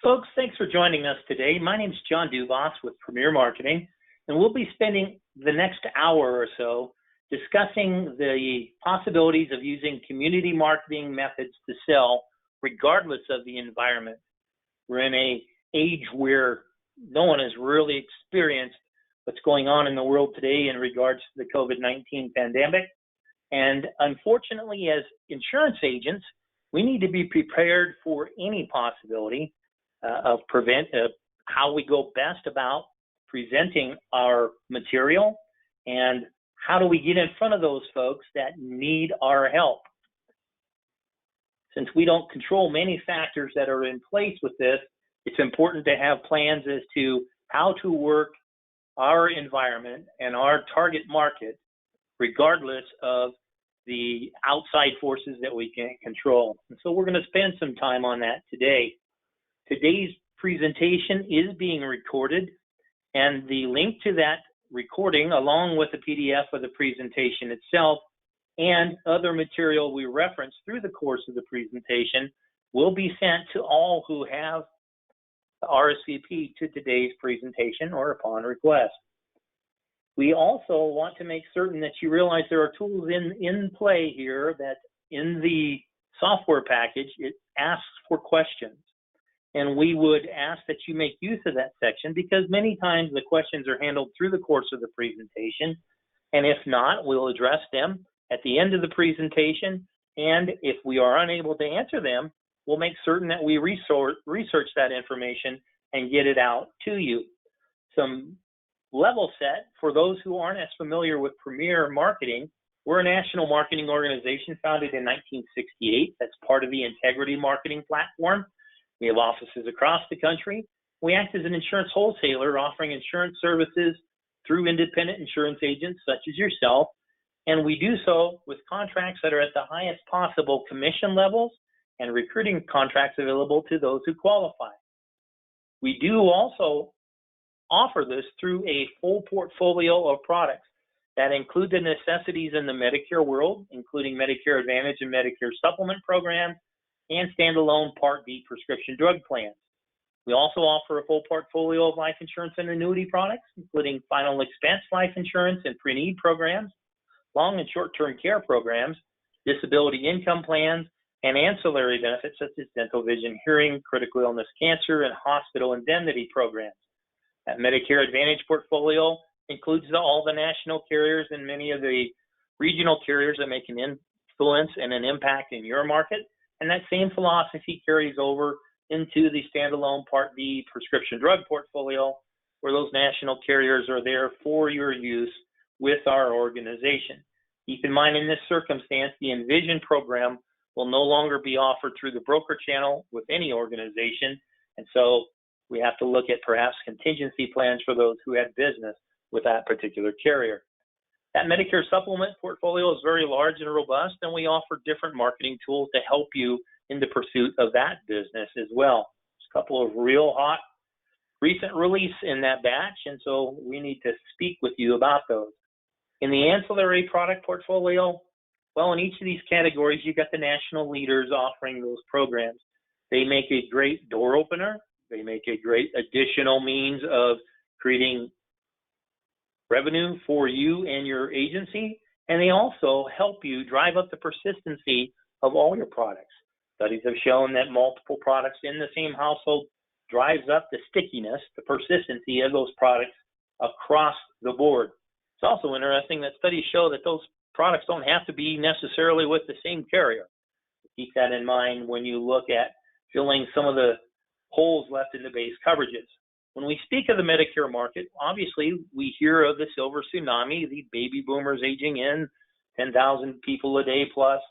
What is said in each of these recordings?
Folks, thanks for joining us today. My name is John Duvos with Premier Marketing, and we'll be spending the next hour or so discussing the possibilities of using community marketing methods to sell regardless of the environment. We're in an age where no one has really experienced what's going on in the world today in regards to the COVID-19 pandemic. And unfortunately, as insurance agents, we need to be prepared for any possibility of how we go best about presenting our material and how do we get in front of those folks that need our help. Since we don't control many factors that are in place with this, it's important to have plans as to how to work our environment and our target market regardless of the outside forces that we can't control. And so we're going to spend some time on that today. Today's presentation is being recorded, and the link to that recording, along with the PDF of the presentation itself and other material we reference through the course of the presentation, will be sent to all who have RSVP to today's presentation or upon request. We also want to make certain that you realize there are tools in play here that in the software package, it asks for questions. And we would ask that you make use of that section because many times the questions are handled through the course of the presentation. And if not, we'll address them at the end of the presentation. And if we are unable to answer them, we'll make certain that we research that information and get it out to you. Some level set for those who aren't as familiar with Premier Marketing. We're a national marketing organization founded in 1968. That's part of the Integrity Marketing Platform. We have offices across the country. We act as an insurance wholesaler offering insurance services through independent insurance agents such as yourself. And we do so with contracts that are at the highest possible commission levels and recruiting contracts available to those who qualify. We do also offer this through a full portfolio of products that include the necessities in the Medicare world, including Medicare Advantage and Medicare Supplement programs, and standalone Part B prescription drug plans. We also offer a full portfolio of life insurance and annuity products, including final expense life insurance and pre-need programs, long and short-term care programs, disability income plans, and ancillary benefits such as dental, vision, hearing, critical illness, cancer, and hospital indemnity programs. That Medicare Advantage portfolio includes all the national carriers and many of the regional carriers that make an influence and an impact in your market. And that same philosophy carries over into the standalone Part B prescription drug portfolio, where those national carriers are there for your use with our organization. Keep in mind, in this circumstance, the Envision program will no longer be offered through the broker channel with any organization. And so we have to look at perhaps contingency plans for those who had business with that particular carrier. That Medicare supplement portfolio is very large and robust, and we offer different marketing tools to help you in the pursuit of that business as well. There's a couple of real hot recent release in that batch, and so we need to speak with you about those. In the ancillary product portfolio, well, in each of these categories, you've got the national leaders offering those programs. They make a great door opener. They make a great additional means of creating revenue for you and your agency, and they also help you drive up the persistency of all your products. Studies have shown that multiple products in the same household drives up the stickiness, the persistency of those products across the board. It's also interesting that studies show that those products don't have to be necessarily with the same carrier. Keep that in mind when you look at filling some of the holes left in the base coverages. When we speak of the Medicare market, obviously we hear of the silver tsunami, the baby boomers aging in, 10,000 people a day plus,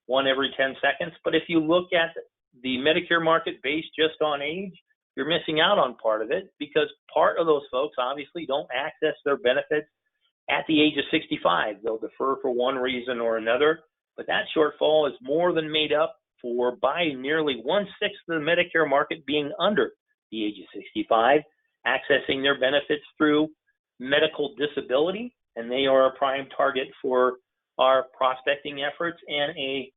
one every 10 seconds. But if you look at the Medicare market based just on age, you're missing out on part of it because part of those folks obviously don't access their benefits at the age of 65. They'll defer for one reason or another, but that shortfall is more than made up for by nearly 1/6 of the Medicare market being under the age of 65, accessing their benefits through medical disability, and they are a prime target for our prospecting efforts and a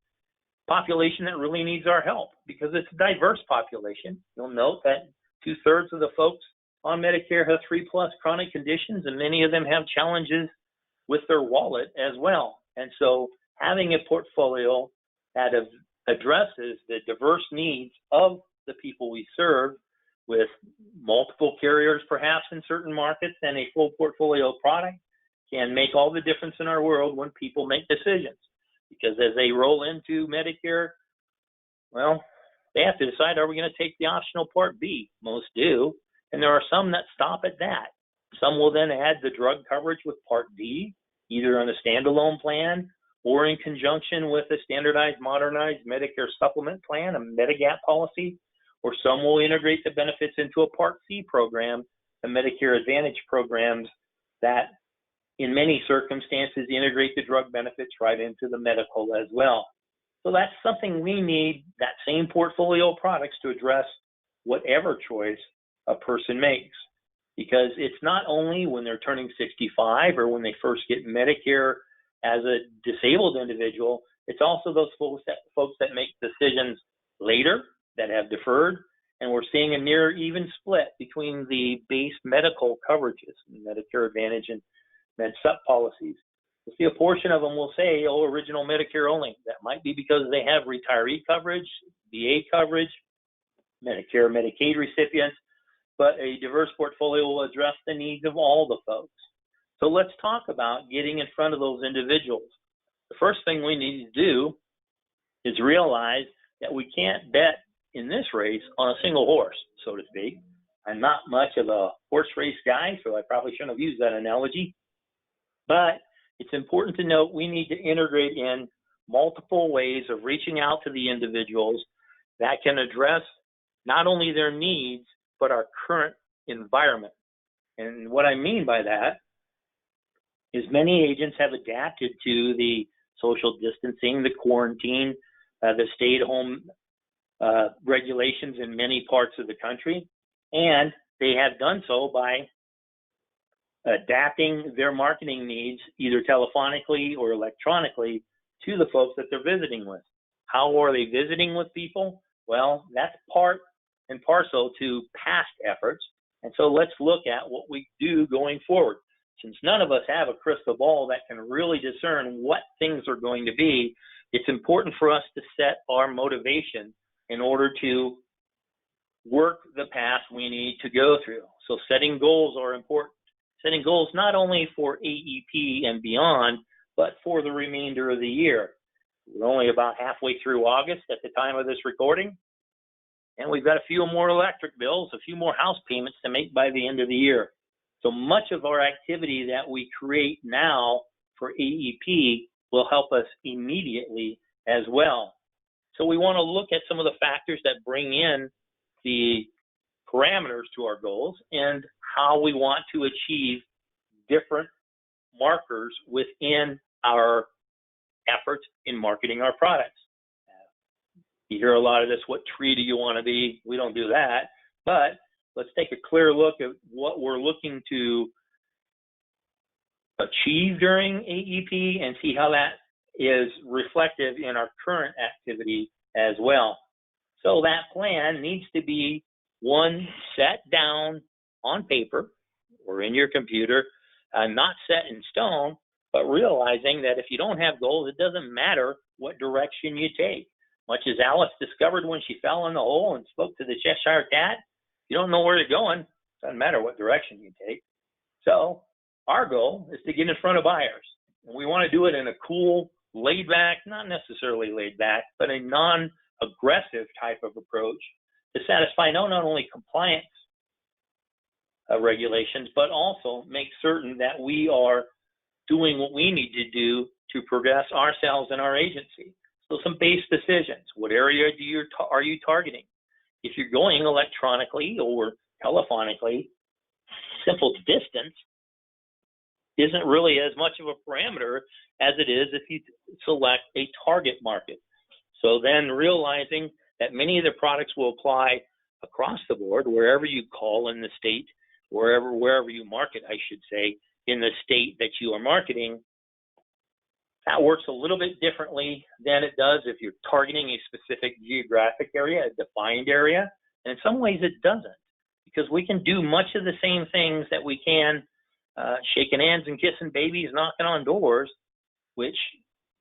population that really needs our help because it's a diverse population. You'll note that 2/3 of the folks on Medicare have 3+ chronic conditions, and many of them have challenges with their wallet as well. And so having a portfolio that addresses the diverse needs of the people we serve with multiple carriers perhaps in certain markets and a full portfolio product can make all the difference in our world when people make decisions. Because as they roll into Medicare, well, they have to decide, are we going to take the optional Part B? Most do. And there are some that stop at that. Some will then add the drug coverage with Part D, either on a standalone plan or in conjunction with a standardized, modernized Medicare supplement plan, a Medigap policy, or some will integrate the benefits into a Part C program, the Medicare Advantage programs that in many circumstances integrate the drug benefits right into the medical as well. So that's something we need, that same portfolio of products to address whatever choice a person makes. Because it's not only when they're turning 65 or when they first get Medicare as a disabled individual, it's also those folks that make decisions later that have deferred. And we're seeing a near even split between the base medical coverages, Medicare Advantage and Med Sup policies. You'll see a portion of them will say, oh, original Medicare only. That might be because they have retiree coverage, VA coverage, Medicare, Medicaid recipients, but a diverse portfolio will address the needs of all the folks. So let's talk about getting in front of those individuals. The first thing we need to do is realize that we can't bet in this race on a single horse, so to speak. I'm not much of a horse race guy, so I probably shouldn't have used that analogy. But it's important to note we need to integrate in multiple ways of reaching out to the individuals that can address not only their needs, but our current environment. And what I mean by that is many agents have adapted to the social distancing, the quarantine, the stay-at-home regulations in many parts of the country, and they have done so by adapting their marketing needs either telephonically or electronically to the folks that they're visiting with. How are they visiting with people? Well, that's part and parcel to past efforts. And so let's look at what we do going forward. Since none of us have a crystal ball that can really discern what things are going to be, it's important for us to set our motivation in order to work the path we need to go through. So setting goals are important. Setting goals not only for AEP and beyond, but for the remainder of the year. We're only about halfway through August at the time of this recording, and we've got a few more electric bills, a few more house payments to make by the end of the year. So much of our activity that we create now for AEP will help us immediately as well. So we want to look at some of the factors that bring in the parameters to our goals and how we want to achieve different markers within our efforts in marketing our products. You hear a lot of this, what tree do you want to be? We don't do that, but let's take a clear look at what we're looking to achieve during AEP and see how that is reflective in our current activity as well. So that plan needs to be one set down on paper or in your computer, not set in stone, but realizing that if you don't have goals, it doesn't matter what direction you take. Much as Alice discovered when she fell in the hole and spoke to the Cheshire Cat, you don't know where you're going, it doesn't matter what direction you take. So our goal is to get in front of buyers. And we want to do it in a cool, laid back, not necessarily laid back, but a non-aggressive type of approach to satisfy not only compliance regulations, but also make certain that we are doing what we need to do to progress ourselves and our agency. So some base decisions. What area are you targeting? If you're going electronically or telephonically, simple distance isn't really as much of a parameter as it is if you select a target market. So then realizing that many of the products will apply across the board, wherever you call in the state, wherever you market, I should say, in the state that you are marketing, That works a little bit differently than it does if you're targeting a specific geographic area, a defined area. And in some ways it doesn't, because we can do much of the same things that we can shaking hands and kissing babies, knocking on doors, which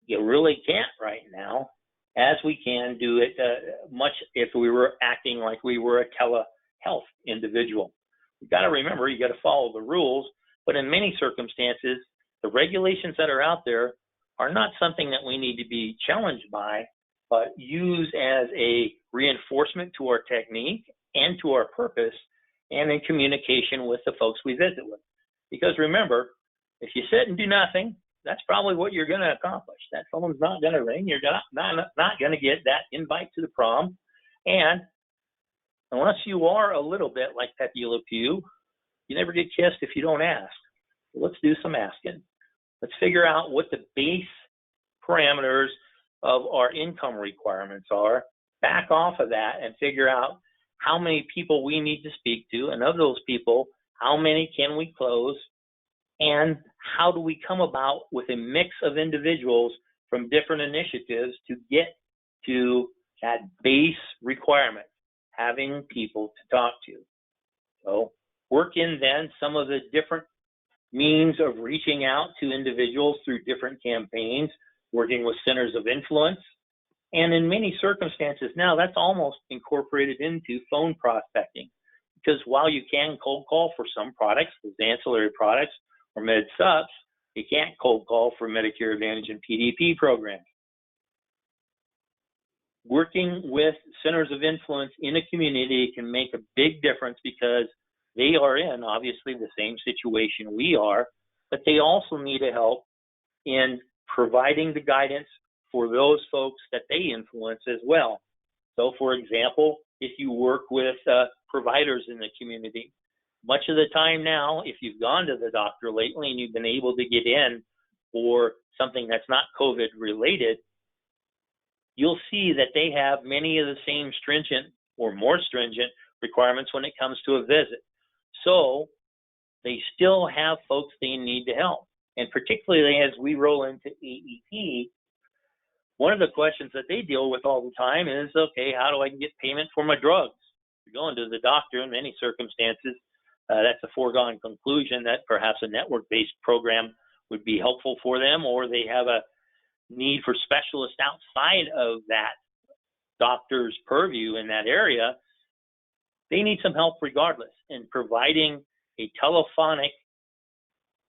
you really can't right now, as we can do it much if we were acting like we were a telehealth individual. You've got to remember, you got to follow the rules, but in many circumstances, the regulations that are out there are not something that we need to be challenged by, but use as a reinforcement to our technique and to our purpose, and in communication with the folks we visit with. Because remember, if you sit and do nothing, that's probably what you're going to accomplish. That phone's not going to ring. You're not going to get that invite to the prom. And unless you are a little bit like Pepe Le Pew, you never get kissed if you don't ask. So let's do some asking. Let's figure out what the base parameters of our income requirements are, back off of that, and figure out how many people we need to speak to, and of those people, how many can we close, and how do we come about with a mix of individuals from different initiatives to get to that base requirement, having people to talk to. So work in then some of the different means of reaching out to individuals through different campaigns, working with centers of influence. And in many circumstances now, that's almost incorporated into phone prospecting. Because while you can cold call for some products, those ancillary products or med subs, you can't cold call for Medicare Advantage and PDP programs. Working with centers of influence in a community can make a big difference, because they are in obviously the same situation we are, but they also need help in providing the guidance for those folks that they influence as well. So for example, if you work with providers in the community, much of the time now, if you've gone to the doctor lately and you've been able to get in for something that's not COVID related, you'll see that they have many of the same stringent or more stringent requirements when it comes to a visit. So they still have folks they need to help. And particularly as we roll into AEP, one of the questions that they deal with all the time is, okay, how do I get payment for my drugs? You're going to the doctor in many circumstances. That's a foregone conclusion that perhaps a network-based program would be helpful for them, or they have a need for specialists outside of that doctor's purview in that area. They need some help regardless, and providing a telephonic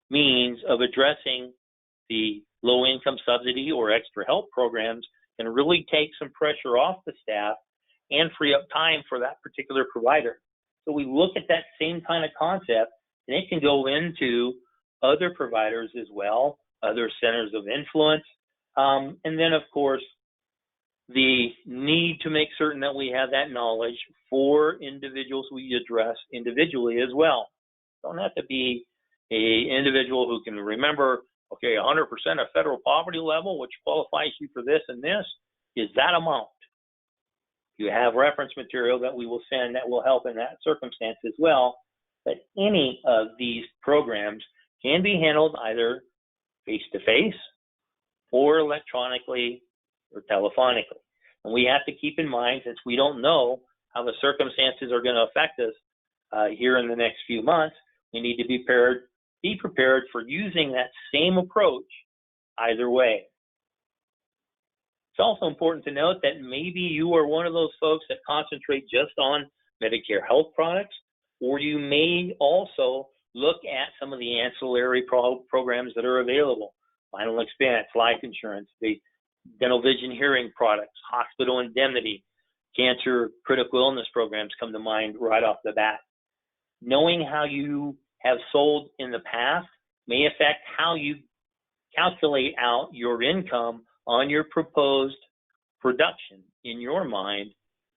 means of addressing the low-income subsidy or extra help programs can really take some pressure off the staff and free up time for that particular provider. So we look at that same kind of concept, and it can go into other providers as well, other centers of influence, and then of course the need to make certain that we have that knowledge for individuals we address individually as well. Don't have to be an individual who can remember, okay, 100% of federal poverty level, which qualifies you for this and this, is that amount. You have reference material that we will send that will help in that circumstance as well. But any of these programs can be handled either face-to-face or electronically or telephonically. And we have to keep in mind, since we don't know how the circumstances are going to affect us here in the next few months, we need to be prepared for using that same approach either way. It's also important to note that maybe you are one of those folks that concentrate just on Medicare health products, or you may also look at some of the ancillary programs that are available: final expense, life insurance, the dental, vision, hearing products, hospital indemnity, cancer, critical illness programs come to mind right off the bat. Knowing how you have sold in the past may affect how you calculate out your income on your proposed production in your mind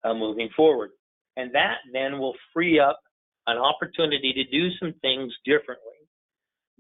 moving forward. And that then will free up an opportunity to do some things differently.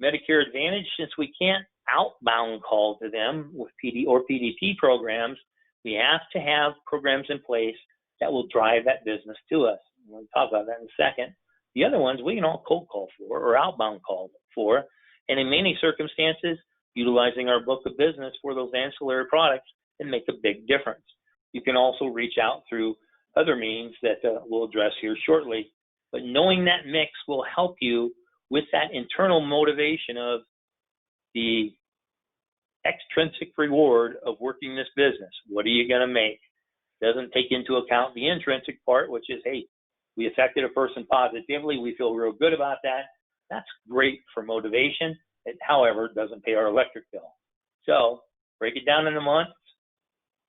Medicare Advantage, since we can't outbound call to them with PD or PDP programs, we have to have programs in place that will drive that business to us. We'll talk about that in a second. The other ones we can all cold call for or outbound call for. And in many circumstances, utilizing our book of business for those ancillary products can make a big difference. You can also reach out through other means that we'll address here shortly. But knowing that mix will help you with that internal motivation of the extrinsic reward of working this business. What are you going to make? Doesn't take into account the intrinsic part, which is, hey, we affected a person positively. We feel real good about that. That's great for motivation. It, however, doesn't pay our electric bill. So break it down into months,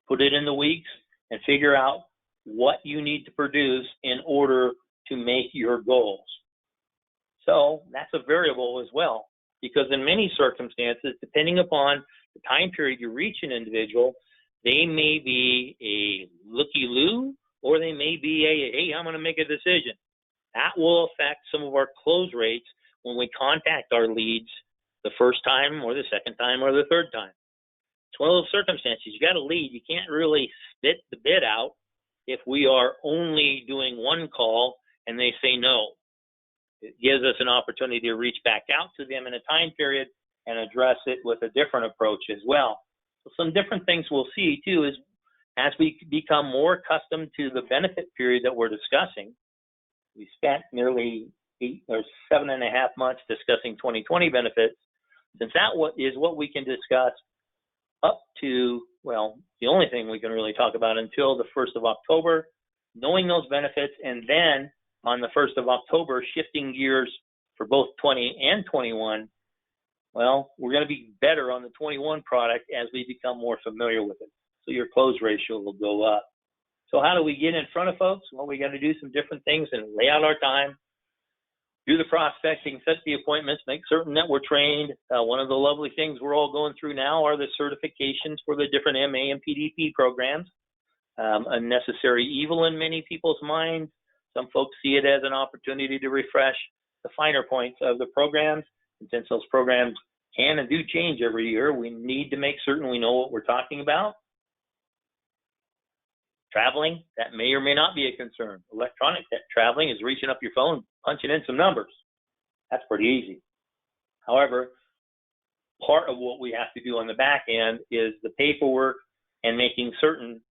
put it in the weeks, and figure out what you need to produce in order to make your goals. So that's a variable as well, because in many circumstances, depending upon the time period you reach an individual, they may be a looky-loo, or they may be a, hey, I'm going to make a decision. That will affect some of our close rates when we contact our leads the first time or the second time or the third time. It's one of those circumstances. You got a lead. You can't really spit the bid out if we are only doing one call and they say no. It gives us an opportunity to reach back out to them in a time period and address it with a different approach as well. So some different things we'll see too is as we become more accustomed to the benefit period that we're discussing. We spent nearly 8 or 7.5 months discussing 2020 benefits. Since that is what we can discuss up to, well, the only thing we can really talk about until the 1st of October, knowing those benefits, and then on the 1st of October, shifting gears for both 20 and 21, well, we're going to be better on the 21 product as we become more familiar with it. So your close ratio will go up. So how do we get in front of folks? Well, we got to do some different things and lay out our time, do the prospecting, set the appointments, make certain that we're trained. One of the lovely things we're all going through now are the certifications for the different MA and PDP programs. A necessary evil in many people's minds. Some folks see it as an opportunity to refresh the finer points of the programs. And since those programs can and do change every year, we need to make certain we know what we're talking about. Traveling, that may or may not be a concern. Electronic traveling is reaching up your phone, punching in some numbers. That's pretty easy. However, part of what we have to do on the back end is the paperwork and making certain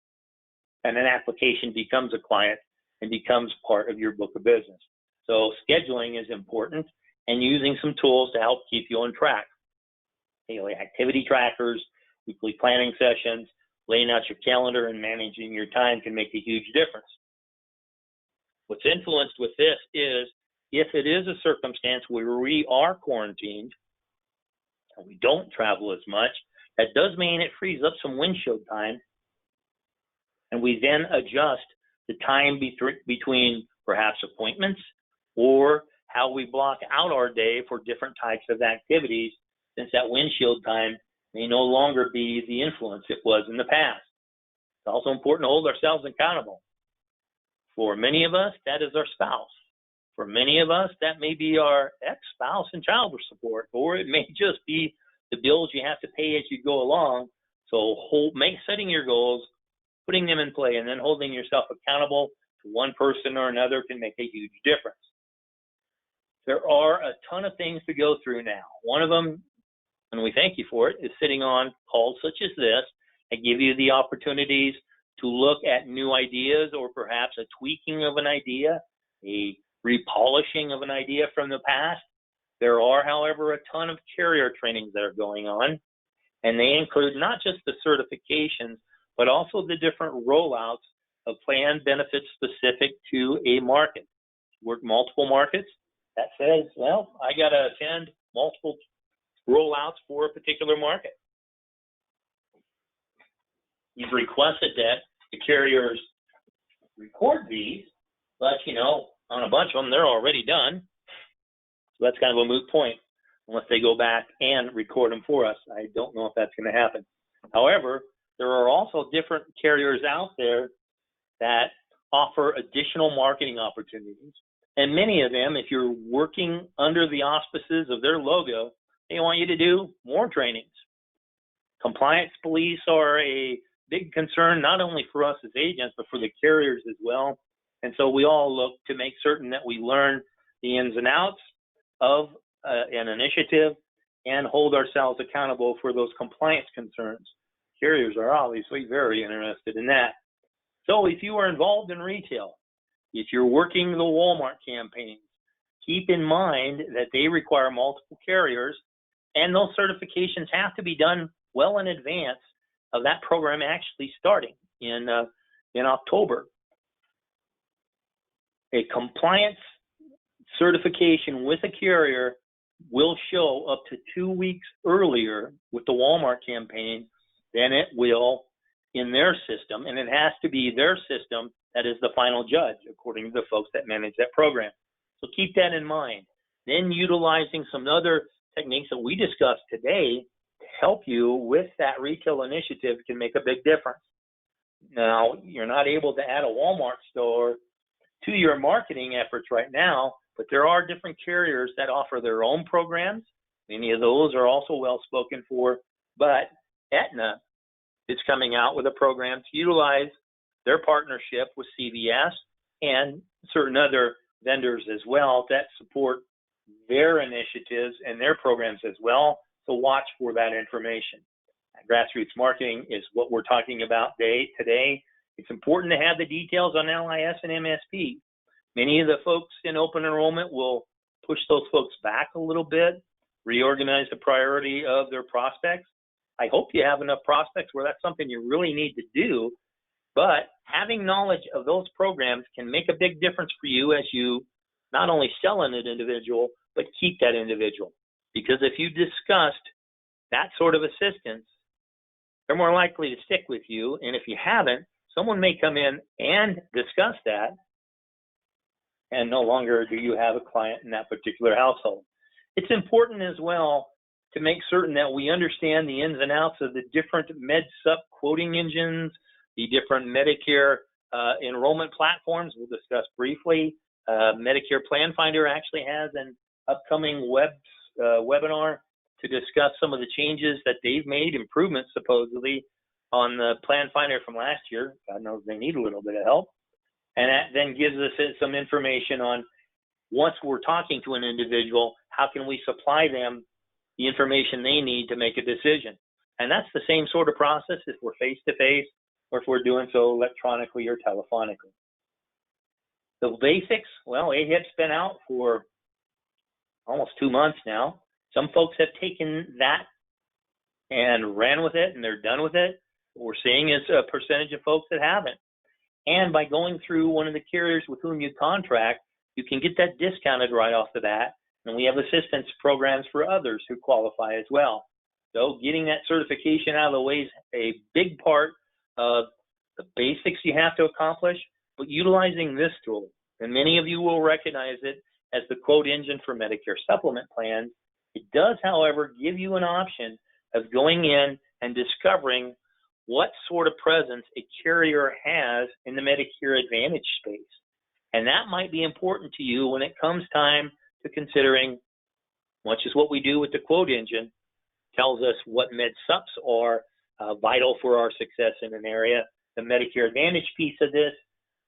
that an application becomes a client and becomes part of your book of business. So scheduling is important and using some tools to help keep you on track. Daily activity trackers, weekly planning sessions, laying out your calendar and managing your time can make a huge difference. What's influenced with this is if it is a circumstance where we are quarantined and we don't travel as much, that does mean it frees up some windshield time, and we then adjust the time between perhaps appointments or how we block out our day for different types of activities, since that windshield time may no longer be the influence it was in the past. It's also important to hold ourselves accountable. For many of us, that is our spouse. For many of us, that may be our ex-spouse and child support, or it may just be the bills you have to pay as you go along. So setting your goals, putting them in play, and then holding yourself accountable to one person or another can make a huge difference. There are a ton of things to go through now. One of them, and we thank you for it, is sitting on calls such as this and give you the opportunities to look at new ideas or perhaps a tweaking of an idea, a repolishing of an idea from the past. There are, however, a ton of carrier trainings that are going on, and they include not just the certifications, but also the different rollouts of plan benefits specific to a market. Work multiple markets. That says, well, I got to attend multiple rollouts for a particular market. You've requested that the carriers record these, but, on a bunch of them, they're already done. So that's kind of a moot point unless they go back and record them for us. I don't know if that's going to happen. However, there are also different carriers out there that offer additional marketing opportunities. And many of them, if you're working under the auspices of their logo, they want you to do more trainings. Compliance police are a big concern, not only for us as agents, but for the carriers as well. And so we all look to make certain that we learn the ins and outs of an initiative and hold ourselves accountable for those compliance concerns. Carriers are obviously very interested in that. So if you are involved in retail, if you're working the Walmart campaigns, keep in mind that they require multiple carriers, and those certifications have to be done well in advance of that program actually starting in October. A compliance certification with a carrier will show up to 2 weeks earlier with the Walmart campaign than it will in their system, and it has to be their system that is the final judge, according to the folks that manage that program. So keep that in mind. Then utilizing some other techniques that we discussed today to help you with that retail initiative can make a big difference. Now, you're not able to add a Walmart store to your marketing efforts right now, but there are different carriers that offer their own programs. Many of those are also well spoken for, but Aetna is coming out with a program to utilize their partnership with CVS and certain other vendors as well that support their initiatives and their programs as well. So watch for that information. Grassroots marketing is what we're talking about today. It's important to have the details on LIS and MSP. Many of the folks in open enrollment will push those folks back a little bit, reorganize the priority of their prospects. I hope you have enough prospects where that's something you really need to do, but having knowledge of those programs can make a big difference for you as you not only sell an individual, but keep that individual. Because if you discussed that sort of assistance, they're more likely to stick with you. And if you haven't, someone may come in and discuss that, and no longer do you have a client in that particular household. It's important as well to make certain that we understand the ins and outs of the different MedSup quoting engines, the different Medicare enrollment platforms we'll discuss briefly. Medicare Plan Finder actually has an upcoming webinar to discuss some of the changes that they've made, improvements supposedly, on the Plan Finder from last year. God knows they need a little bit of help. And that then gives us some information on, once we're talking to an individual, how can we supply them the information they need to make a decision. And that's the same sort of process if we're face-to-face or if we're doing so electronically or telephonically. The basics, well, AHIP's been out for almost 2 months now. Some folks have taken that and ran with it, and they're done with it. What we're seeing is a percentage of folks that haven't. And by going through one of the carriers with whom you contract, you can get that discounted right off the bat. And we have assistance programs for others who qualify as well. So getting that certification out of the way is a big part of the basics you have to accomplish, but utilizing this tool, and many of you will recognize it as the quote engine for Medicare supplement plans. It does, however, give you an option of going in and discovering what sort of presence a carrier has in the Medicare Advantage space. And that might be important to you when it comes time to considering, much as what we do with the quote engine tells us what MedSups are vital for our success in an area. The Medicare Advantage piece of this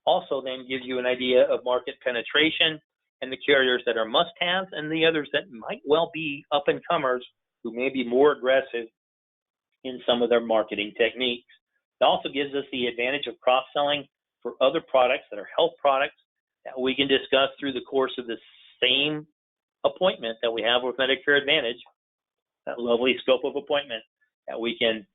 also then gives you an idea of market penetration and the carriers that are must-haves and the others that might well be up-and-comers who may be more aggressive in some of their marketing techniques. It also gives us the advantage of cross-selling for other products that are health products that we can discuss through the course of the same appointment that we have with Medicare Advantage, that lovely scope of appointment that we can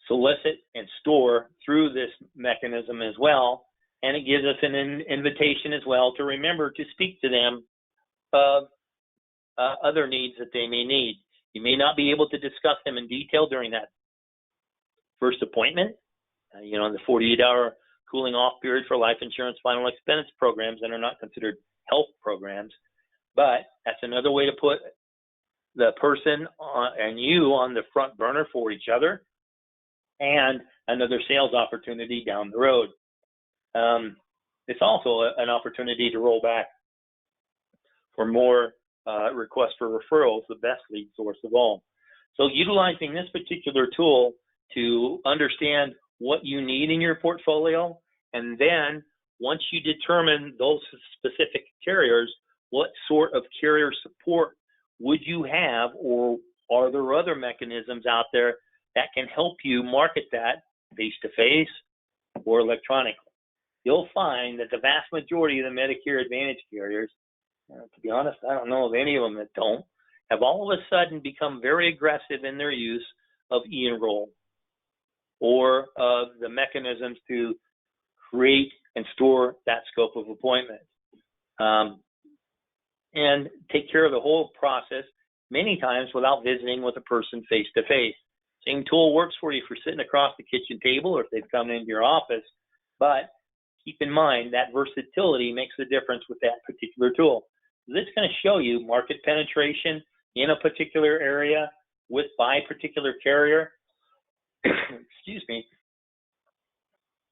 solicit and store through this mechanism as well. And it gives us an invitation as well to remember to speak to them of other needs that they may need. You may not be able to discuss them in detail during that first appointment, in the 48-hour cooling off period for life insurance final expense programs that are not considered health programs. But that's another way to put the person and you on the front burner for each other, and another sales opportunity down the road. It's also an opportunity to roll back for more requests for referrals, the best lead source of all. So utilizing this particular tool to understand what you need in your portfolio, and then once you determine those specific carriers, what sort of carrier support would you have, or are there other mechanisms out there that can help you market that face-to-face or electronically? You'll find that the vast majority of the Medicare Advantage carriers, to be honest, I don't know of any of them that don't, have all of a sudden become very aggressive in their use of Enroll or of the mechanisms to create and store that scope of appointment, and take care of the whole process many times without visiting with a person face-to-face. Same tool works for you if you're sitting across the kitchen table or if they've come into your office, but keep in mind that versatility makes a difference with that particular tool. This is going to show you market penetration in a particular area by particular carrier. Excuse me.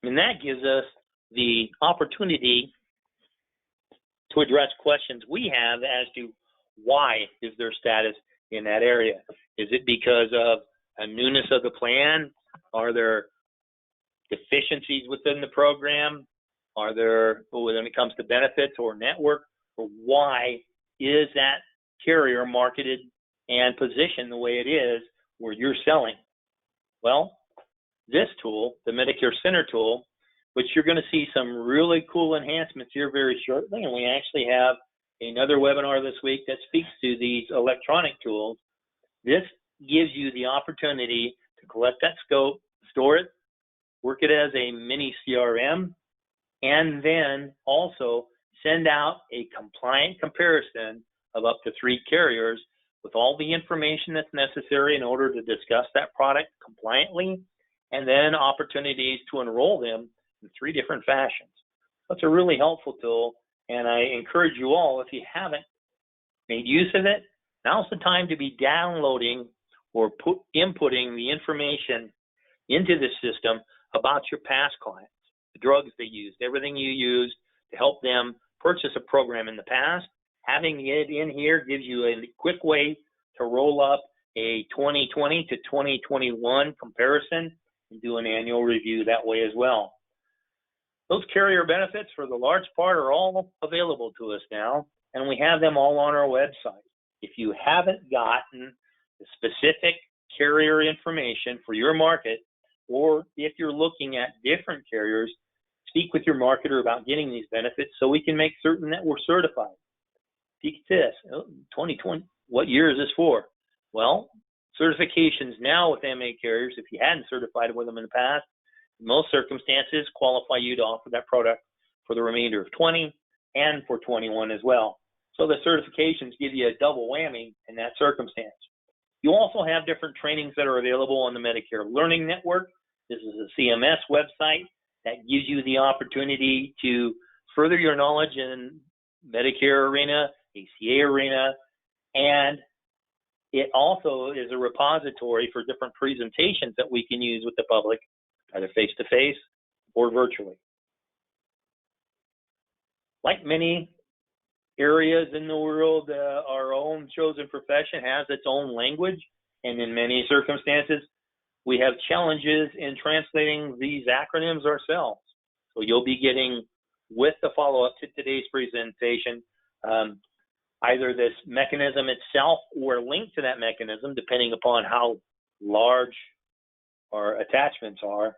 And that gives us the opportunity to address questions we have as to why is their status in that area. Is it because of a newness of the plan? Are there deficiencies within the program? Are there, when it comes to benefits or network, or why is that carrier marketed and positioned the way it is where you're selling? Well, this tool, the Medicare Center tool, which you're going to see some really cool enhancements here very shortly, and we actually have another webinar this week that speaks to these electronic tools. This gives you the opportunity to collect that scope, store it, work it as a mini CRM, and then also send out a compliant comparison of up to 3 carriers with all the information that's necessary in order to discuss that product compliantly, and then opportunities to enroll them in 3 different fashions. That's a really helpful tool, and I encourage you all, if you haven't made use of it, now's the time to be downloading or inputting the information into the system about your past clients, the drugs they used, everything you used to help them purchase a program in the past. Having it in here gives you a quick way to roll up a 2020 to 2021 comparison and do an annual review that way as well. Those carrier benefits, for the large part, are all available to us now, and we have them all on our website. If you haven't gotten the specific carrier information for your market, or if you're looking at different carriers, speak with your marketer about getting these benefits so we can make certain that we're certified. Peek at this, 2020, what year is this for? Well, certifications now with MA carriers, if you hadn't certified with them in the past, in most circumstances qualify you to offer that product for the remainder of 20 and for 21 as well. So the certifications give you a double whammy in that circumstance. You also have different trainings that are available on the Medicare Learning Network. This is a CMS website that gives you the opportunity to further your knowledge in Medicare arena, ACA arena, and it also is a repository for different presentations that we can use with the public, either face-to-face or virtually. Like many areas in the world, our own chosen profession has its own language, and in many circumstances, we have challenges in translating these acronyms ourselves. So you'll be getting, with the follow-up to today's presentation, either this mechanism itself or a link to that mechanism, depending upon how large our attachments are,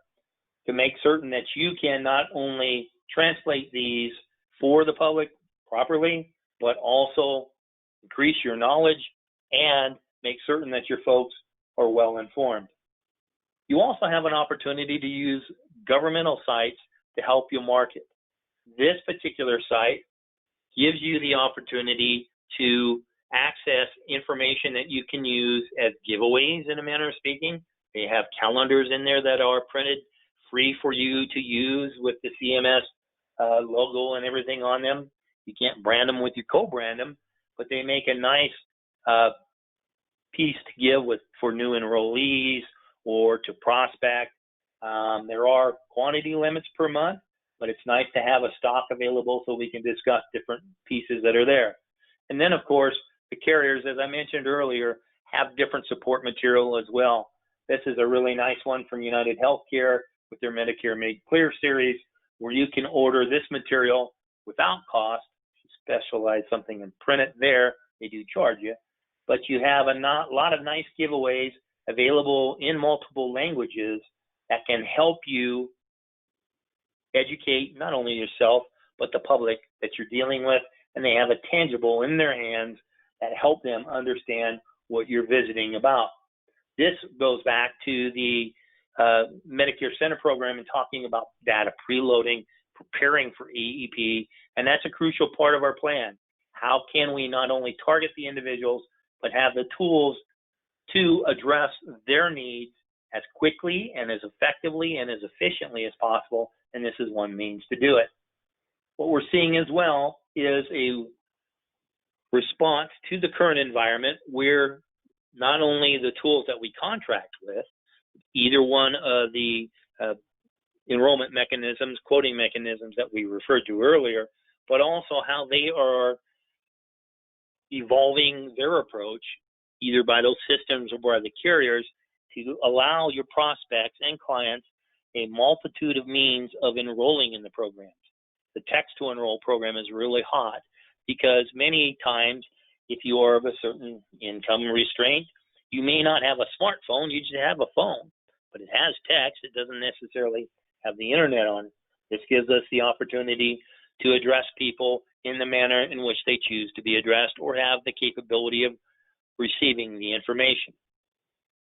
to make certain that you can not only translate these for the public properly, but also increase your knowledge and make certain that your folks are well informed. You also have an opportunity to use governmental sites to help you market. This particular site gives you the opportunity to access information that you can use as giveaways, in a manner of speaking. They have calendars in there that are printed free for you to use with the CMS logo and everything on them. You can't brand them with your co-brand them, but they make a nice piece to give for new enrollees or to prospect. There are quantity limits per month, but it's nice to have a stock available so we can discuss different pieces that are there. And then, of course, the carriers, as I mentioned earlier, have different support material as well. This is a really nice one from United Healthcare with their Medicare Made Clear series, where you can order this material without cost. If you specialize something and print it there, they do charge you. but you have a lot of nice giveaways available in multiple languages that can help you educate not only yourself, but the public that you're dealing with, and they have a tangible in their hands that help them understand what you're visiting about. This goes back to the Medicare Center program and talking about data preloading, preparing for EEP, and that's a crucial part of our plan. How can we not only target the individuals, but have the tools to address their needs as quickly and as effectively and as efficiently as possible, and this is one means to do it. What we're seeing as well is a response to the current environment where not only the tools that we contract with, either one of the enrollment mechanisms, quoting mechanisms that we referred to earlier, but also how they are evolving their approach, either by those systems or by the carriers, to allow your prospects and clients a multitude of means of enrolling in the programs. The text to enroll program is really hot because many times if you are of a certain income restraint, you may not have a smartphone, you just have a phone, but it has text, it doesn't necessarily have the internet on it. This gives us the opportunity to address people in the manner in which they choose to be addressed or have the capability of receiving the information.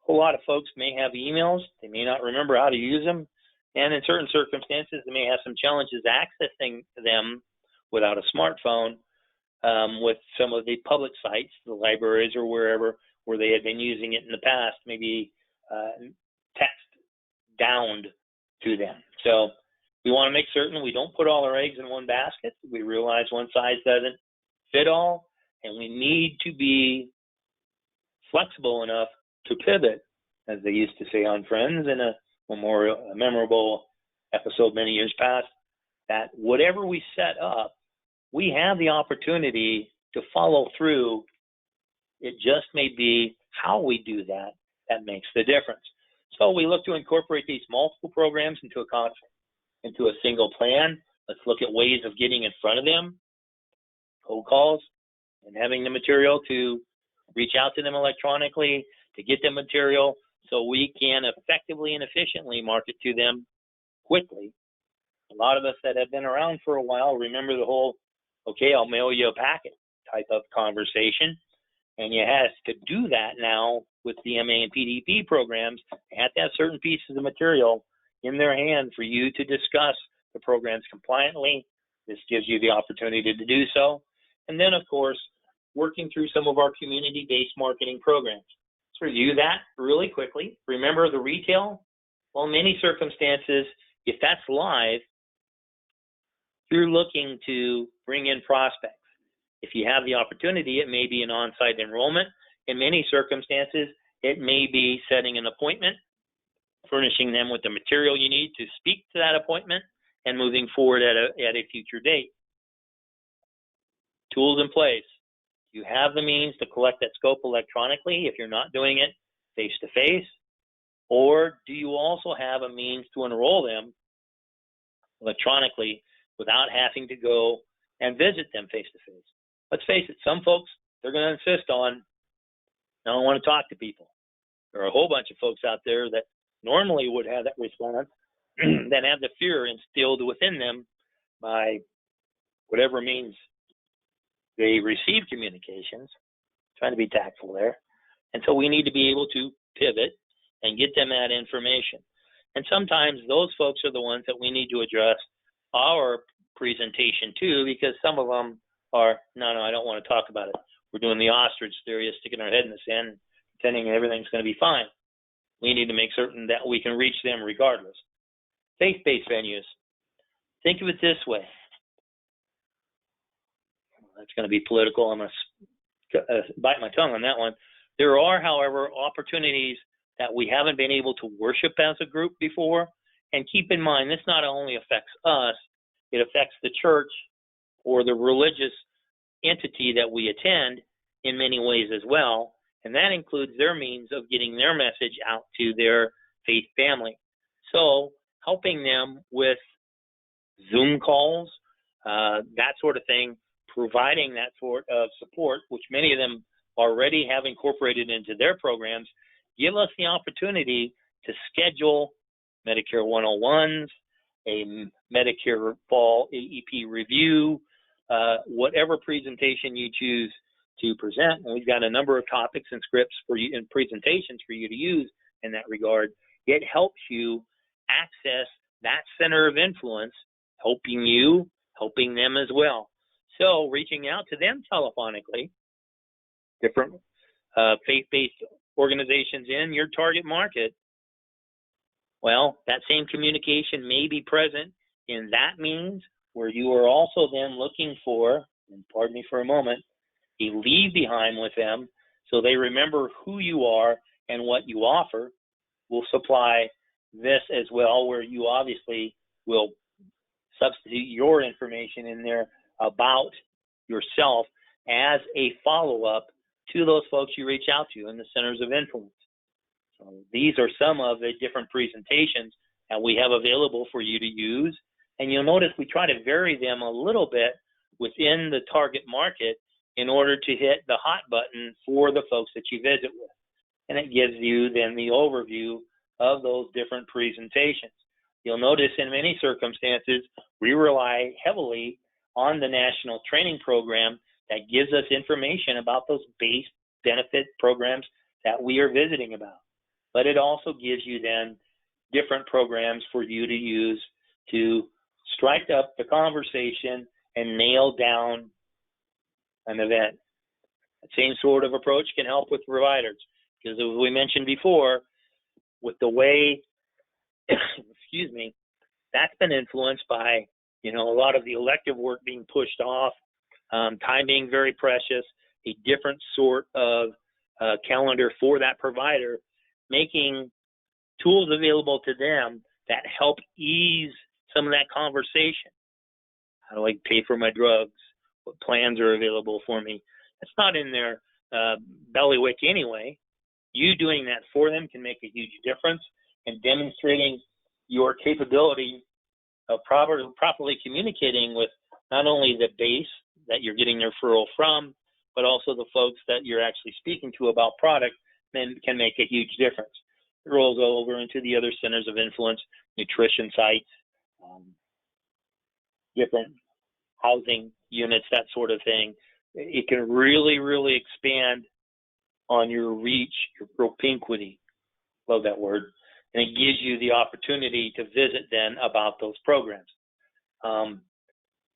A whole lot of folks may have emails, they may not remember how to use them, and in certain circumstances they may have some challenges accessing them without a smartphone with some of the public sites, the libraries or wherever where they had been using it in the past, maybe text downed to them. So we want to make certain we don't put all our eggs in one basket. We realize one size doesn't fit all, and we need to be flexible enough to pivot, as they used to say on Friends in a memorable episode many years past, that whatever we set up, we have the opportunity to follow through. It just may be how we do that that makes the difference. So we look to incorporate these multiple programs into a single plan. Let's look at ways of getting in front of them, cold calls, and having the material to reach out to them electronically, to get them material so we can effectively and efficiently market to them quickly. A lot of us that have been around for a while remember the whole, okay, I'll mail you a packet type of conversation. And you have to do that now with the MA and PDP programs. You have to have certain pieces of material in their hand for you to discuss the programs compliantly. This gives you the opportunity to do so. And then, of course, working through some of our community-based marketing programs. Let's review that really quickly. Remember the retail? Well, in many circumstances, if that's live, you're looking to bring in prospects. If you have the opportunity, it may be an on-site enrollment. In many circumstances, it may be setting an appointment, furnishing them with the material you need to speak to that appointment, and moving forward at a future date. Tools in place. You have the means to collect that scope electronically if you're not doing it face-to-face, or do you also have a means to enroll them electronically without having to go and visit them face-to-face? Let's face it, some folks, they're going to insist on, I don't want to talk to people. There are a whole bunch of folks out there that normally would have that response that have the fear instilled within them by whatever means they receive communications, trying to be tactful there. And so we need to be able to pivot and get them that information. And sometimes those folks are the ones that we need to address our presentation to, because some of them are, no, I don't want to talk about it. We're doing the ostrich theory of sticking our head in the sand, pretending everything's going to be fine. We need to make certain that we can reach them regardless. Faith-based venues. Think of it this way. That's going to be political. I'm going to bite my tongue on that one. There are, however, opportunities that we haven't been able to worship as a group before. And keep in mind, this not only affects us, it affects the church or the religious entity that we attend in many ways as well. And that includes their means of getting their message out to their faith family. So helping them with Zoom calls, that sort of thing, providing that sort of support, which many of them already have incorporated into their programs, give us the opportunity to schedule Medicare 101s, a Medicare Fall AEP review, whatever presentation you choose to present. And we've got a number of topics and scripts for you and presentations for you to use in that regard. It helps you access that center of influence, helping you, helping them as well. So reaching out to them telephonically, different faith-based organizations in your target market, well, that same communication may be present in that means where you are also then looking for, and pardon me for a moment, a leave behind with them so they remember who you are and what you offer. We'll supply this as well, where you obviously will substitute your information in there about yourself as a follow-up to those folks you reach out to in the centers of influence. So these are some of the different presentations that we have available for you to use. And you'll notice we try to vary them a little bit within the target market in order to hit the hot button for the folks that you visit with. And it gives you then the overview of those different presentations. You'll notice in many circumstances, we rely heavily on the national training program that gives us information about those base benefit programs that we are visiting about. But it also gives you then different programs for you to use to strike up the conversation and nail down an event. The same sort of approach can help with providers, because as we mentioned before, with the way, excuse me, that's been influenced by, a lot of the elective work being pushed off, time being very precious, a different sort of calendar for that provider, making tools available to them that help ease some of that conversation. How do I pay for my drugs? What plans are available for me? It's not in their bailiwick anyway. You doing that for them can make a huge difference in demonstrating your capability of properly communicating with not only the base that you're getting your referral from, but also the folks that you're actually speaking to about product, then can make a huge difference. It rolls over into the other centers of influence, nutrition sites, different housing units, that sort of thing. It can really, really expand on your reach, your propinquity. Love that word. And it gives you the opportunity to visit then about those programs.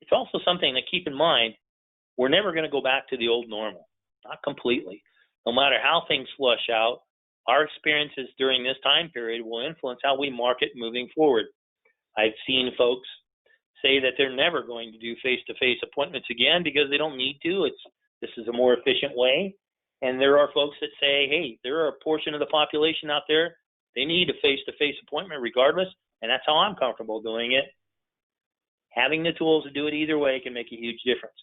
It's also something to keep in mind. We're never going to go back to the old normal, not completely. No matter how things flush out, our experiences during this time period will influence how we market moving forward. I've seen folks say that they're never going to do face-to-face appointments again because they don't need to. This is a more efficient way. And there are folks that say, hey, there are a portion of the population out there, they need a face-to-face appointment regardless, and that's how I'm comfortable doing it. Having the tools to do it either way can make a huge difference.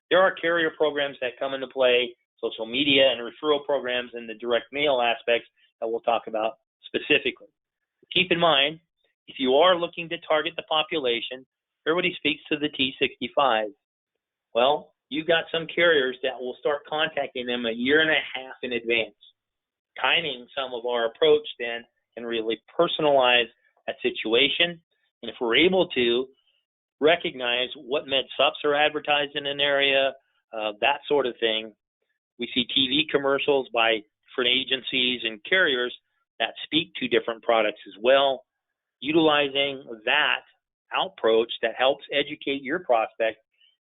There are carrier programs that come into play, social media and referral programs and the direct mail aspects that we'll talk about specifically. Keep in mind, if you are looking to target the population, everybody speaks to the T65. Well, you've got some carriers that will start contacting them a year and a half in advance. Timing some of our approach then can really personalize that situation. And if we're able to recognize what med sups are advertised in an area, that sort of thing. We see TV commercials by different agencies and carriers that speak to different products as well. Utilizing that approach that helps educate your prospect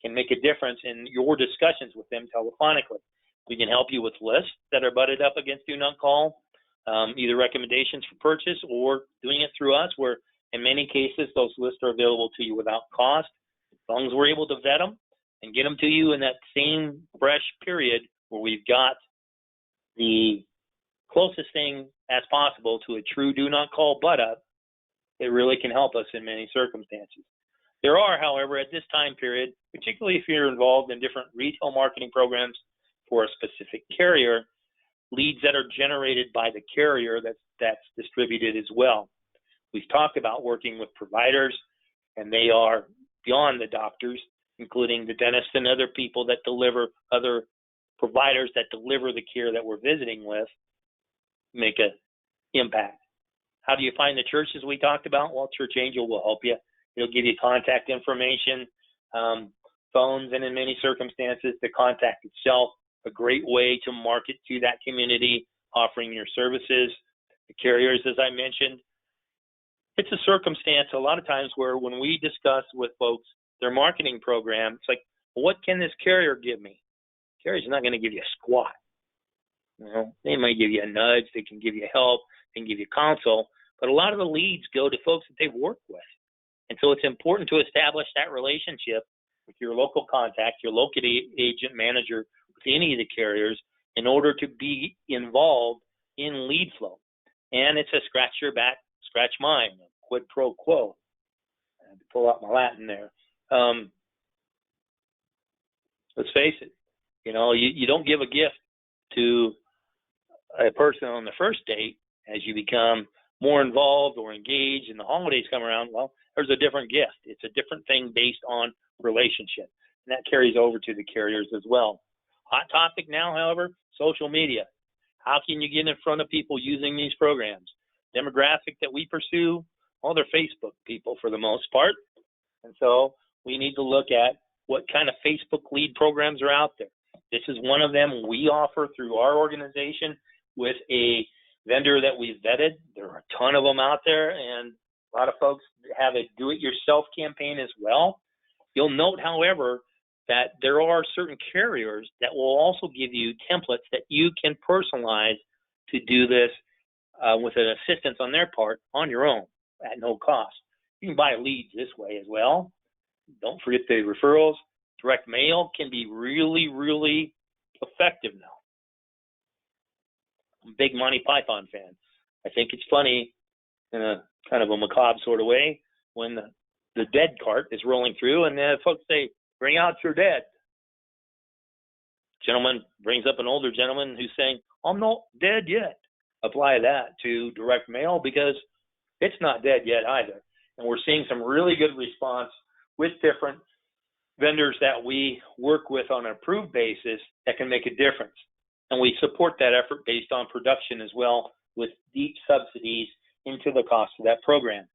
can make a difference in your discussions with them telephonically. We can help you with lists that are butted up against Do Not Call, either recommendations for purchase or doing it through us, where in many cases those lists are available to you without cost. As long as we're able to vet them and get them to you in that same fresh period where we've got the closest thing as possible to a true Do Not Call butt up, it really can help us in many circumstances. There are, however, at this time period, particularly if you're involved in different retail marketing programs for a specific carrier, leads that are generated by the carrier that's distributed as well. We've talked about working with providers, and they are beyond the doctors, including the dentists and other people that deliver other providers that deliver the care that we're visiting with make an impact. How do you find the churches we talked about? Well, Church Angel will help you. It'll give you contact information, phones, and in many circumstances, the contact itself, a great way to market to that community, offering your services. The carriers, as I mentioned, it's a circumstance a lot of times where when we discuss with folks their marketing program, it's like, well, what can this carrier give me? The carrier's not going to give you a squat. You know, they might give you a nudge, they can give you help, they can give you counsel, but a lot of the leads go to folks that they've worked with. And so it's important to establish that relationship with your local contact, your local agent manager, with any of the carriers in order to be involved in lead flow. And it's a scratch your back, scratch mine, quid pro quo. I had to pull out my Latin there. Let's face it, you know, you don't give a gift to a person on the first date. As you become more involved or engaged and the holidays come around, well, there's a different gift. It's a different thing based on relationship. And that carries over to the carriers as well. Hot topic now, however, social media. How can you get in front of people using these programs? Demographic that we pursue, well, they're Facebook people for the most part. And so we need to look at what kind of Facebook lead programs are out there. This is one of them we offer through our organization with a vendor that we've vetted. There are a ton of them out there, and a lot of folks have a do-it-yourself campaign as well. You'll note, however, that there are certain carriers that will also give you templates that you can personalize to do this with an assistance on their part on your own at no cost. You can buy leads this way as well. Don't forget the referrals. Direct mail can be really, really effective now. I'm a big Monty Python fan. I think it's funny in a kind of a macabre sort of way when the dead cart is rolling through and folks say, bring out your dead. Gentleman brings up an older gentleman who's saying, I'm not dead yet. Apply that to direct mail because it's not dead yet either. And we're seeing some really good response with different vendors that we work with on an approved basis that can make a difference. And we support that effort based on production as well with deep subsidies into the cost of that program.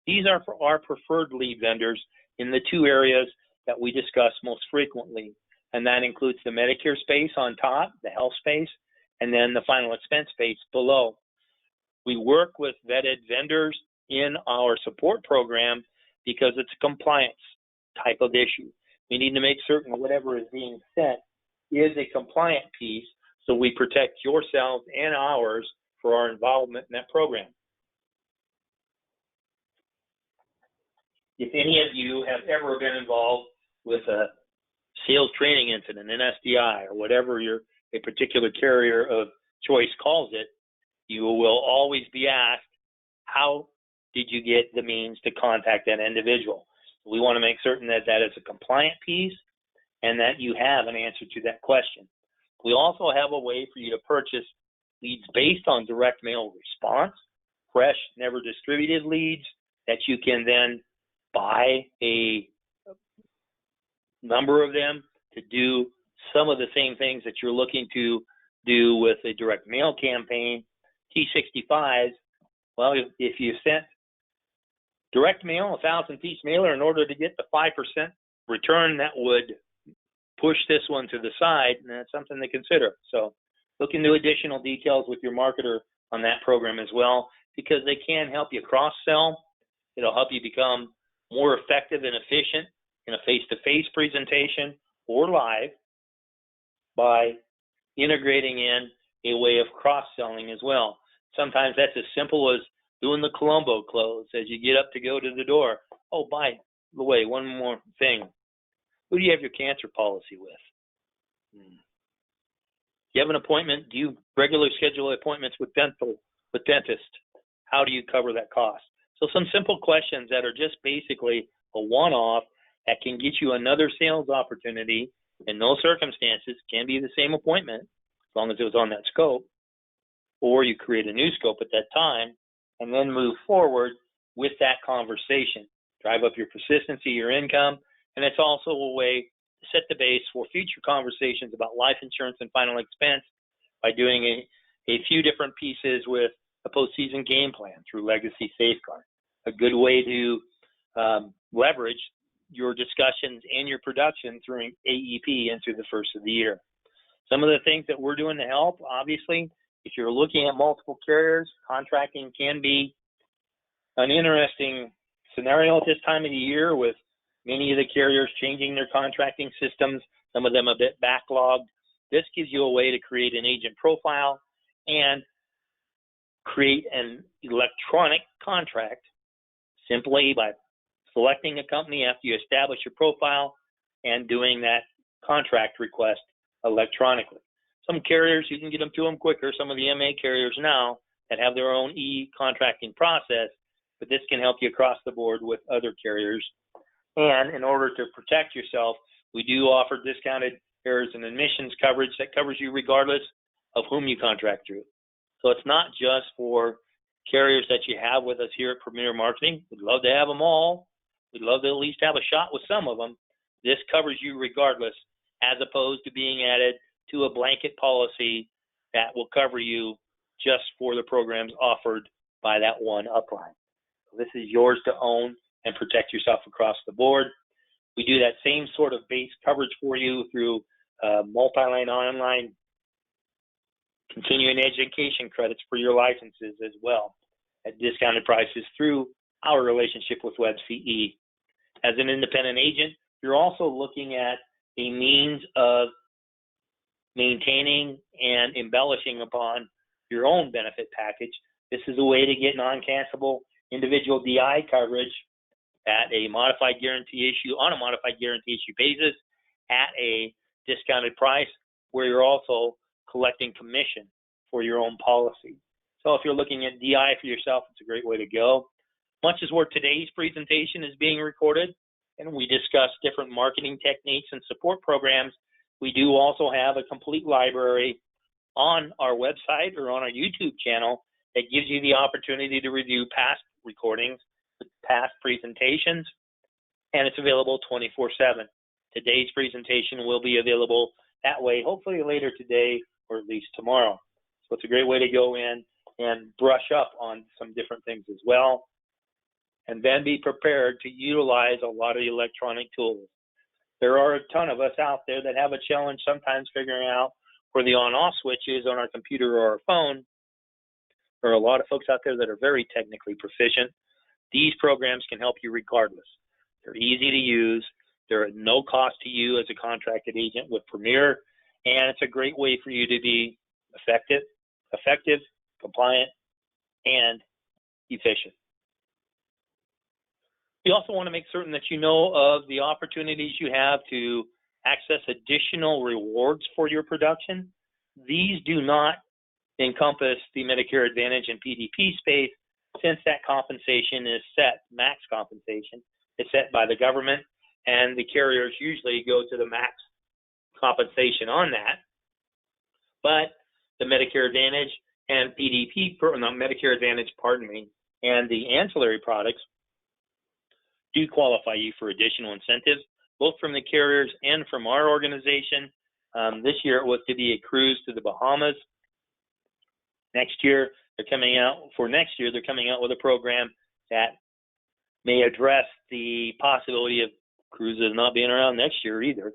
These are for our preferred lead vendors in the two areas that we discuss most frequently. And that includes the Medicare space on top, the health space, and then the final expense space below. We work with vetted vendors in our support program because it's a compliance type of issue. We need to make certain whatever is being sent is a compliant piece so we protect yourselves and ours for our involvement in that program. If any of you have ever been involved with a sales training incident, an SDI, or whatever a particular carrier of choice calls it, you will always be asked, how did you get the means to contact that individual? We want to make certain that that is a compliant piece and that you have an answer to that question. We also have a way for you to purchase leads based on direct mail response, fresh, never distributed leads that you can then buy a number of them to do some of the same things that you're looking to do with a direct mail campaign. T65s, well, if you sent direct mail, 1,000-piece mailer, in order to get the 5% return, that would push this one to the side, and that's something to consider. So look into additional details with your marketer on that program as well, because they can help you cross-sell. It'll help you become more effective and efficient in a face-to-face presentation or live by integrating in a way of cross-selling as well. Sometimes that's as simple as doing the Columbo close as you get up to go to the door. Oh, by the way, one more thing. Who do you have your cancer policy with? Do you have an appointment? Do you regularly schedule appointments with dentist? How do you cover that cost? So some simple questions that are just basically a one-off that can get you another sales opportunity in those circumstances. Can be the same appointment as long as it was on that scope, or you create a new scope at that time and then move forward with that conversation. Drive up your persistency, your income, and it's also a way to set the base for future conversations about life insurance and final expense by doing a few different pieces with a postseason game plan through Legacy Safeguard. A good way to leverage your discussions and your production through AEP and through the first of the year. Some of the things that we're doing to help, obviously, if you're looking at multiple carriers, contracting can be an interesting scenario at this time of the year with many of the carriers changing their contracting systems, some of them a bit backlogged. This gives you a way to create an agent profile and create an electronic contract simply by selecting a company after you establish your profile and doing that contract request electronically. Some carriers, you can get them to them quicker. Some of the MA carriers now that have their own e-contracting process, but this can help you across the board with other carriers. And in order to protect yourself, we do offer discounted errors and admissions coverage that covers you regardless of whom you contract through. So it's not just for carriers that you have with us here at Premier Marketing. We'd love to have them all. We'd love to at least have a shot with some of them. This covers you regardless, as opposed to being added to a blanket policy that will cover you just for the programs offered by that one upline. So this is yours to own and protect yourself across the board. We do that same sort of base coverage for you through multi-line online continuing education credits for your licenses as well at discounted prices through our relationship with WebCE. As an independent agent, you're also looking at a means of maintaining and embellishing upon your own benefit package. This is a way to get non-cancelable individual DI coverage at a modified guarantee issue, on a modified guarantee issue basis at a discounted price, where you're also collecting commission for your own policy. So if you're looking at DI for yourself, it's a great way to go. Much as where today's presentation is being recorded, and we discuss different marketing techniques and support programs, we do also have a complete library on our website or on our YouTube channel that gives you the opportunity to review past recordings, past presentations, and it's available 24/7. Today's presentation will be available that way, hopefully later today or at least tomorrow. So it's a great way to go in and brush up on some different things as well, and then be prepared to utilize a lot of the electronic tools. There are a ton of us out there that have a challenge sometimes figuring out where the on-off switch is on our computer or our phone. There are a lot of folks out there that are very technically proficient. These programs can help you regardless. They're easy to use. They're at no cost to you as a contracted agent with Premier, and it's a great way for you to be effective, compliant, and efficient. You also want to make certain that you know of the opportunities you have to access additional rewards for your production. These do not encompass the Medicare Advantage and PDP space, since that compensation is set, max compensation, is set by the government, and the carriers usually go to the max compensation on that. But the Medicare Advantage and Medicare Advantage, and the ancillary products do qualify you for additional incentives, both from the carriers and from our organization. This year it was to be a cruise to the Bahamas. Next year, they're coming out with a program that may address the possibility of cruises not being around next year either.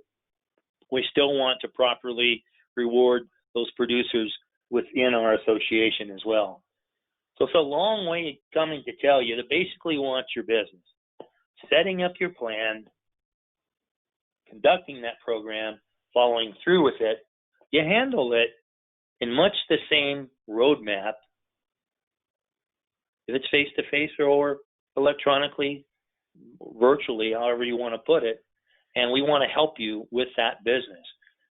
We still want to properly reward those producers within our association as well. So it's a long way coming to tell you that basically want your business. Setting up your plan, conducting that program, following through with it, you handle it in much the same roadmap, if it's face-to-face or electronically, virtually, however you want to put it, and we want to help you with that business.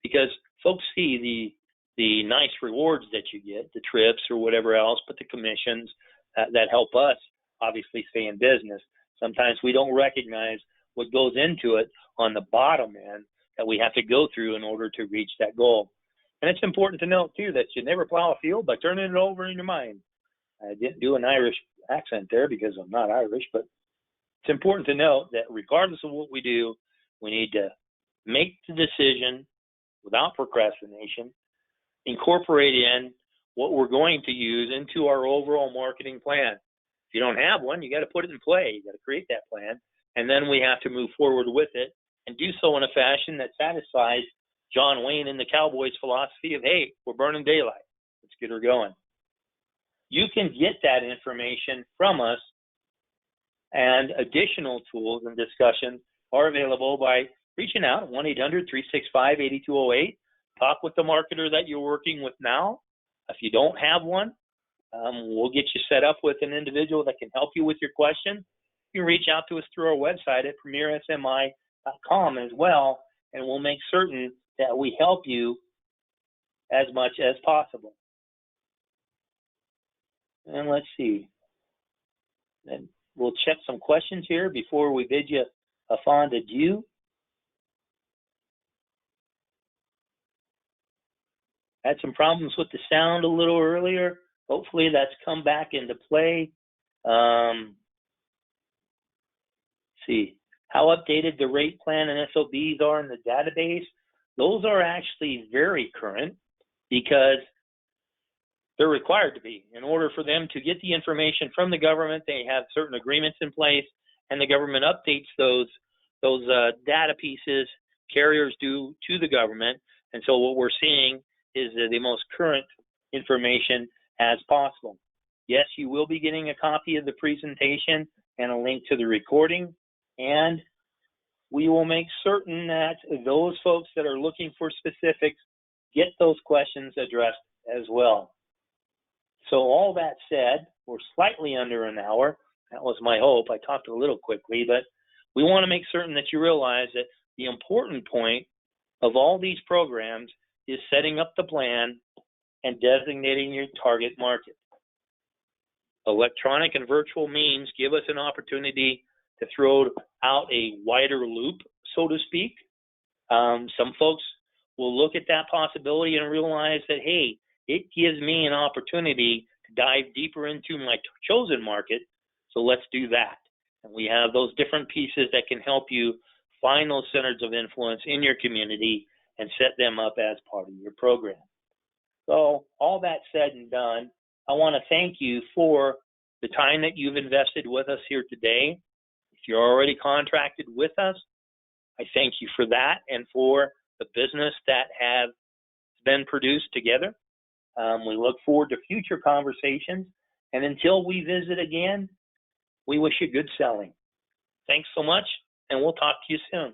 Because folks see the nice rewards that you get, the trips or whatever else, but the commissions that help us obviously stay in business. Sometimes we don't recognize what goes into it on the bottom end that we have to go through in order to reach that goal. And it's important to note, too, that you never plow a field by turning it over in your mind. I didn't do an Irish accent there because I'm not Irish, but it's important to note that regardless of what we do, we need to make the decision without procrastination, incorporate in what we're going to use into our overall marketing plan. If you don't have one, you got to put it in play. You got to create that plan, and then we have to move forward with it and do so in a fashion that satisfies John Wayne and the Cowboys' philosophy of, hey, we're burning daylight. Let's get her going. You can get that information from us, and additional tools and discussions are available by reaching out at 1-800-365-8208. Talk with the marketer that you're working with now. If you don't have one, we'll get you set up with an individual that can help you with your question. You can reach out to us through our website at premiersmi.com as well, and we'll make certain that we help you as much as possible. And let's see. And we'll check some questions here before we bid you a fond adieu. Had some problems with the sound a little earlier. Hopefully that's come back into play. See, how updated the rate plan and SOBs are in the database. Those are actually very current because they're required to be. In order for them to get the information from the government, they have certain agreements in place, and the government updates those data pieces, carriers do to the government. And so what we're seeing is the most current information as possible. Yes, you will be getting a copy of the presentation and a link to the recording, and we will make certain that those folks that are looking for specifics get those questions addressed as well. So all that said, we're slightly under an hour. That was my hope. I talked a little quickly, but we want to make certain that you realize that the important point of all these programs is setting up the plan and designating your target market. Electronic and virtual means give us an opportunity to throw out a wider loop, so to speak. Some folks will look at that possibility and realize that, hey, it gives me an opportunity to dive deeper into my chosen market, so let's do that. And we have those different pieces that can help you find those centers of influence in your community and set them up as part of your program. So all that said and done, I want to thank you for the time that you've invested with us here today. If you're already contracted with us, I thank you for that and for the business that has been produced together. We look forward to future conversations, and until we visit again, we wish you good selling. Thanks so much, and we'll talk to you soon.